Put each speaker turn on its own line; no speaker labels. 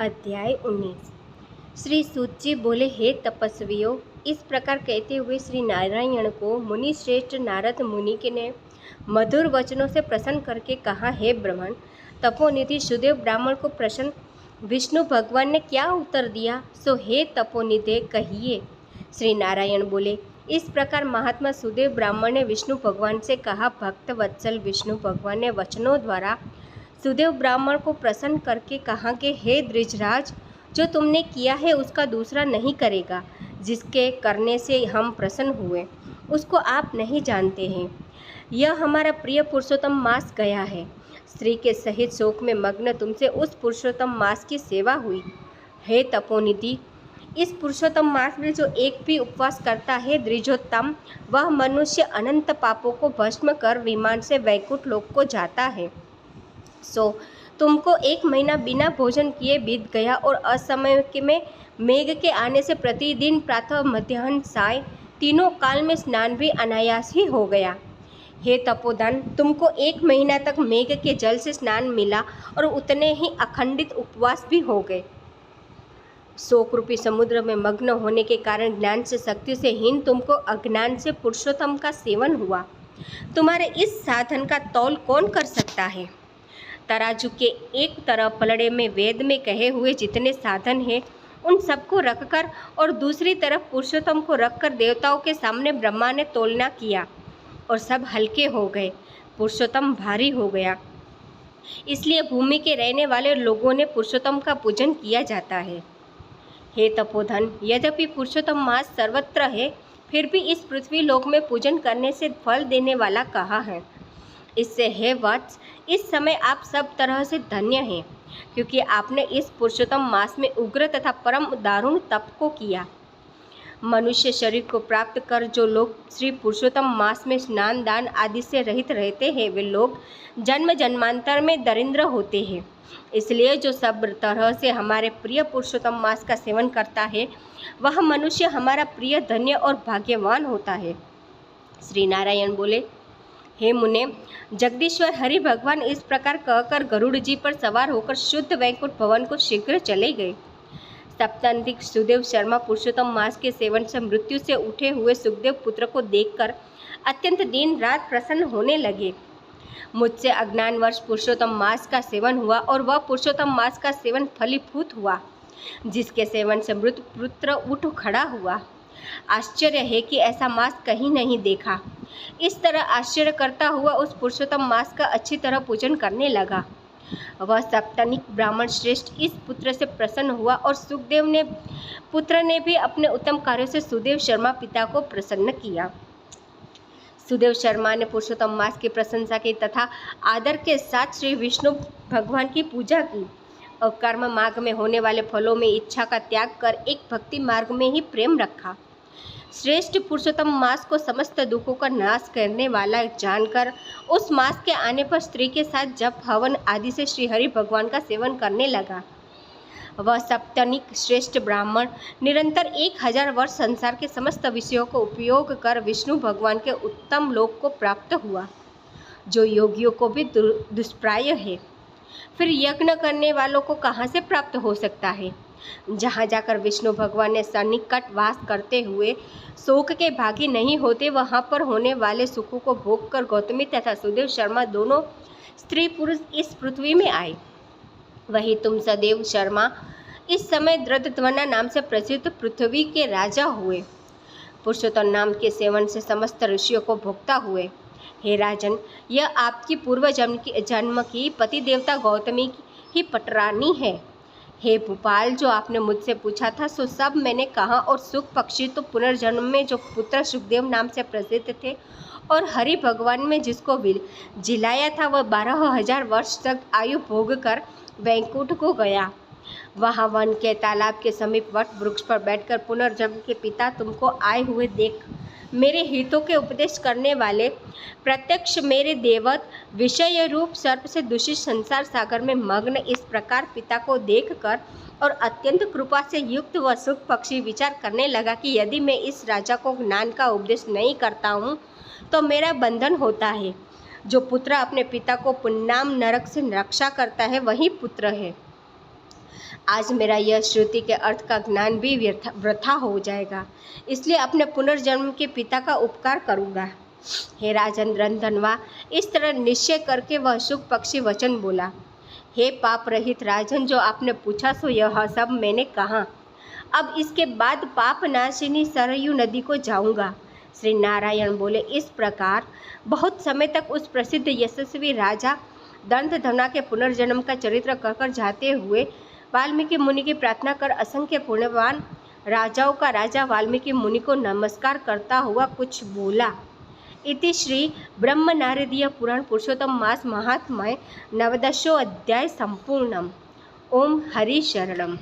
अध्याय 19। श्री सूत जी बोले, हे तपस्वियों, इस प्रकार कहते हुए श्री नारायण को मुनि श्रेष्ठ नारद मुनि के ने मधुर वचनों से प्रसन्न करके कहा, हे ब्राह्मण तपोनिधि सुदेव ब्राह्मण को प्रसन्न विष्णु भगवान ने क्या उत्तर दिया, सो हे तपोनिधे कहिए। श्री नारायण बोले, इस प्रकार महात्मा सुदेव ब्राह्मण ने विष्णु भगवान से कहा। भक्त वत्सल विष्णु भगवान ने वचनों द्वारा सुदेव ब्राह्मण को प्रसन्न करके कहा कि हे द्विजराज, जो तुमने किया है उसका दूसरा नहीं करेगा। जिसके करने से हम प्रसन्न हुए उसको आप नहीं जानते हैं। यह हमारा प्रिय पुरुषोत्तम मास गया है। स्त्री के सहित शोक में मग्न तुमसे उस पुरुषोत्तम मास की सेवा हुई। हे तपोनिधि, इस पुरुषोत्तम मास में जो एक भी उपवास करता है द्विजोत्तम, वह मनुष्य अनंत पापों को भस्म कर विमान से वैकुंठ लोक को जाता है। सो तुमको 1 महीना बिना भोजन किए बीत गया और असमय में मेघ के आने से प्रतिदिन प्रातः मध्याह्न साय तीनों काल में स्नान भी अनायास ही हो गया। हे तपोधन, तुमको 1 महीना तक मेघ के जल से स्नान मिला और उतने ही अखंडित उपवास भी हो गए। शोक रूपी समुद्र में मग्न होने के कारण ज्ञान से शक्ति से हीन तुमको अज्ञान से पुरुषोत्तम का सेवन हुआ। तुम्हारे इस साधन का तौल कौन कर सकता है। तराजू के एक तरफ पलड़े में वेद में कहे हुए जितने साधन हैं उन सबको रखकर और दूसरी तरफ पुरुषोत्तम को रखकर देवताओं के सामने ब्रह्मा ने तोलना किया और सब हल्के हो गए। पुरुषोत्तम भारी हो गया। इसलिए भूमि के रहने वाले लोगों ने पुरुषोत्तम का पूजन किया जाता है। हे तपोधन, यद्यपि पुरुषोत्तम मास सर्वत्र है, फिर भी इस पृथ्वी लोक में पूजन करने से फल देने वाला कहा है। इससे हे वत्स, इस समय आप सब तरह से धन्य हैं, क्योंकि आपने इस पुरुषोत्तम मास में उग्र तथा परम दारुण तप को किया। मनुष्य शरीर को प्राप्त कर जो लोग श्री पुरुषोत्तम मास में स्नान दान आदि से रहित रहते हैं, वे लोग जन्म जन्मांतर में दरिद्र होते हैं। इसलिए जो सब तरह से हमारे प्रिय पुरुषोत्तम मास का सेवन करता है, वह मनुष्य हमारा प्रिय, धन्य और भाग्यवान होता है। श्री नारायण बोले, हे मुने, जगदीश्वर हरि भगवान इस प्रकार कहकर गरुड़ जी पर सवार होकर शुद्ध वैकुंठ भवन को शीघ्र चले गए। सप्तांतिक सुदेव शर्मा पुरुषोत्तम मास के सेवन से मृत्यु से उठे हुए सुखदेव पुत्र को देखकर अत्यंत दिन रात प्रसन्न होने लगे। मुझसे अज्ञानवश पुरुषोत्तम मास का सेवन हुआ और वह पुरुषोत्तम मास का सेवन फलीभूत हुआ, जिसके सेवन से मृत पुत्र उठ खड़ा हुआ। आश्चर्य है कि ऐसा मास कहीं नहीं देखा। इस तरह आश्चर्य करता हुआ उस पुरुषोत्तम मास का अच्छी तरह पूजन करने लगा। वह सप्तनिक ब्राह्मण श्रेष्ठ इस पुत्र से प्रसन्न हुआ और सुखदेव ने पुत्र ने भी अपने उत्तम कार्यों से सुदेव शर्मा पिता को प्रसन्न किया। सुदेव शर्मा ने पुरुषोत्तम मास की प्रशंसा की तथा आदर के साथ श्री विष्णु भगवान की पूजा की और कर्म मार्ग में होने वाले फलों में इच्छा का त्याग कर एक भक्ति मार्ग में ही प्रेम रखा। श्रेष्ठ पुरुषोत्तम मास को समस्त दुखों का नाश करने वाला जानकर उस मास के आने पर स्त्री के साथ जप हवन आदि से श्री हरि भगवान का सेवन करने लगा। वह सप्तनिक श्रेष्ठ ब्राह्मण निरंतर 1000 वर्ष संसार के समस्त विषयों को उपयोग कर विष्णु भगवान के उत्तम लोक को प्राप्त हुआ, जो योगियों को भी दुष्प्राय है। फिर यज्ञ करने वालों को कहाँ से प्राप्त हो सकता है। जहाँ जाकर विष्णु भगवान ने सन्निकट वास करते हुए शोक के भागी नहीं होते, वहाँ पर होने वाले सुखों को भोग कर गौतमी तथा सुदेव शर्मा दोनों स्त्री पुरुष इस पृथ्वी में आए। वही तुम सदेव शर्मा इस समय द्रदध्वना नाम से प्रसिद्ध पृथ्वी के राजा हुए। पुरुषोत्तम नाम के सेवन से समस्त ऋषियों को भोगता हुए। हे राजन, यह आपकी पूर्व जन्म की पति देवता गौतमी ही पटरानी है। हे भूपाल, जो आपने मुझसे पूछा था सो सब मैंने कहा और सुख पक्षी तो पुनर्जन्म में जो पुत्र सुखदेव नाम से प्रसिद्ध थे और हरि भगवान में जिसको जिलाया था, वह 12,000 वर्ष तक आयु भोग कर वैकुंठ को गया। वहाँ वन के तालाब के समीप वट वृक्ष पर बैठकर पुनर्जन्म के पिता तुमको आए हुए देख मेरे हितों के उपदेश करने वाले प्रत्यक्ष मेरे देवत विषय रूप सर्प से दूषित संसार सागर में मग्न इस प्रकार पिता को देखकर और अत्यंत कृपा से युक्त वह सुख पक्षी विचार करने लगा कि यदि मैं इस राजा को ज्ञान का उपदेश नहीं करता हूँ तो मेरा बंधन होता है। जो पुत्र अपने पिता को पुन्नाम नरक से रक्षा करता है वही पुत्र है। आज मेरा यह श्रुति के अर्थ का ज्ञान भी वृथा हो जाएगा, इसलिए अपने पुनर्जन्म के पिता का उपकार करूँगा। हे राजन रंधनवा, इस तरह निश्चय करके वह शुक पक्षी वचन बोला। हे पाप रहित राजन, जो आपने पूछा सो यह सब मैंने कहा। अब इसके बाद पाप नाशिनी सरयू नदी को जाऊंगा। श्री नारायण बोले। इस प्रकार बहुत समय तक उस प्रसिद्ध यशस्वी राजा दंतधना के पुनर्जन्म का चरित्र कहकर जाते हुए वाल्मीकि मुनि की प्रार्थना कर असंख्य पुण्यवान राजाओं का राजा वाल्मीकि मुनि को नमस्कार करता हुआ कुछ बोला। इति श्री ब्रह्म नारदीय पुराण पुरुषोत्तम मास महात्म्य नवदशो अध्याय संपूर्णम। ओम हरि शरणम।